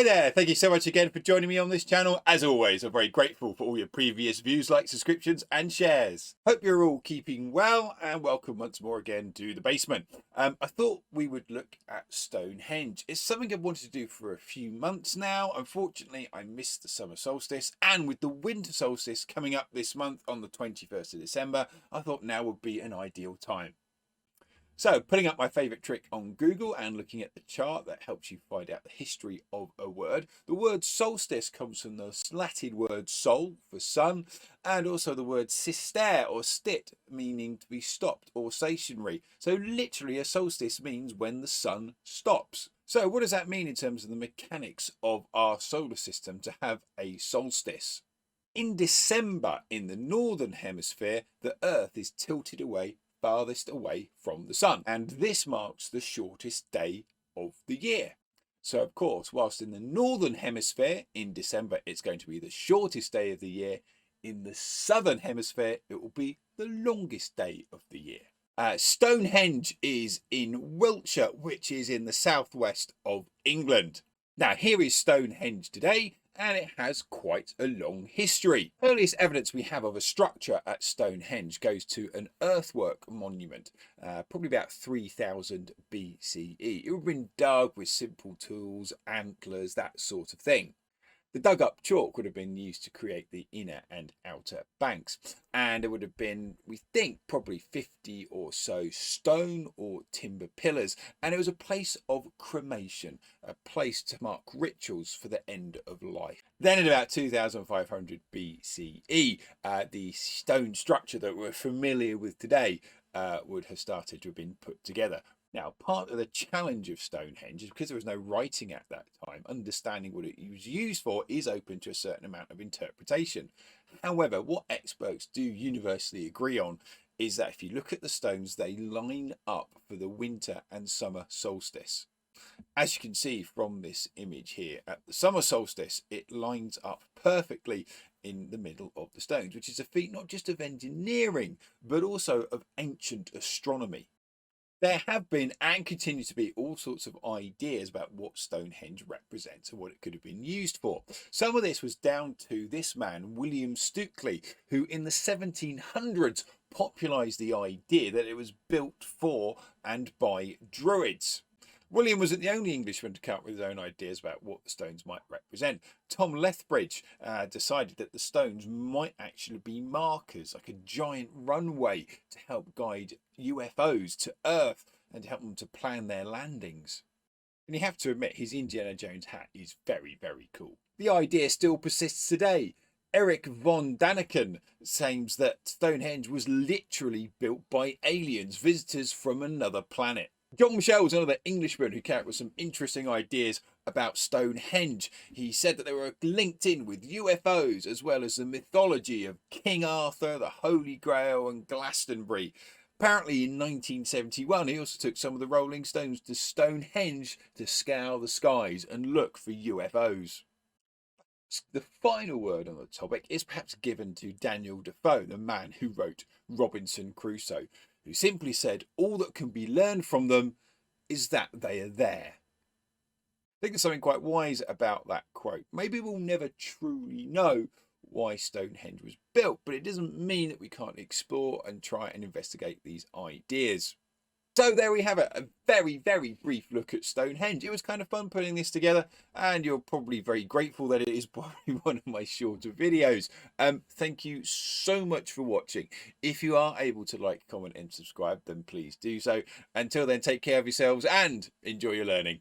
Hi there, thank you so much again for joining me on this channel. As always, I'm very grateful for all your previous views, likes, subscriptions and shares. Hope you're all keeping well and welcome once more again to the basement. I thought we would look at Stonehenge. It's something I've wanted to do for a few months now. Unfortunately, I missed the summer solstice, and with the winter solstice coming up this month on the 21st of December, I thought now would be an ideal time. So putting up my favourite trick on Google and looking at the chart that helps you find out the history of a word. The word solstice comes from the Latin word sol for sun, and also the word sister or stit, meaning to be stopped or stationary. So literally a solstice means when the sun stops. So what does that mean in terms of the mechanics of our solar system to have a solstice? In December in the northern hemisphere, the Earth is tilted away farthest away from the sun, and this marks the shortest day of the year. So of course, whilst in the northern hemisphere in December it's going to be the shortest day of the year, in the southern hemisphere it will be the longest day of the year. Stonehenge is in Wiltshire, which is in the southwest of England. Now here is Stonehenge today, and it has quite a long history. Earliest evidence we have of a structure at Stonehenge goes to an earthwork monument, probably about 3000 BCE. It would have been dug with simple tools, antlers, that sort of thing. The dug up chalk would have been used to create the inner and outer banks, and there would have been, we think, probably 50 or so stone or timber pillars, and it was a place of cremation, a place to mark rituals for the end of life. Then in about 2500 BCE, the stone structure that we're familiar with today would have started to have been put together. Now, part of the challenge of Stonehenge is because there was no writing at that time, understanding what it was used for is open to a certain amount of interpretation. However, what experts do universally agree on is that if you look at the stones, they line up for the winter and summer solstice. As you can see from this image here, at the summer solstice, it lines up perfectly in the middle of the stones, which is a feat not just of engineering, but also of ancient astronomy. There have been and continue to be all sorts of ideas about what Stonehenge represents and what it could have been used for. Some of this was down to this man, William Stukeley, who in the 1700s popularised the idea that it was built for and by Druids. William wasn't the only Englishman to come up with his own ideas about what the stones might represent. Tom Lethbridge decided that the stones might actually be markers, like a giant runway to help guide UFOs to Earth and help them to plan their landings. And you have to admit, his Indiana Jones hat is very, very cool. The idea still persists today. Eric von Daniken claims that Stonehenge was literally built by aliens, visitors from another planet. John Michel was another Englishman who came up with some interesting ideas about Stonehenge. He said that they were linked in with UFOs as well as the mythology of King Arthur, the Holy Grail and Glastonbury. Apparently in 1971 he also took some of the Rolling Stones to Stonehenge to scour the skies and look for UFOs. The final word on the topic is perhaps given to Daniel Defoe, the man who wrote Robinson Crusoe, who simply said all that can be learned from them is that they are there. I think there's something quite wise about that quote. Maybe we'll never truly know why Stonehenge was built, but it doesn't mean that we can't explore and try and investigate these ideas. So there we have it, a very, very brief look at Stonehenge. It was kind of fun putting this together, and you're probably very grateful that it is probably one of my shorter videos. Thank you so much for watching. If you are able to like, comment and subscribe, then please do so. Until then, take care of yourselves and enjoy your learning.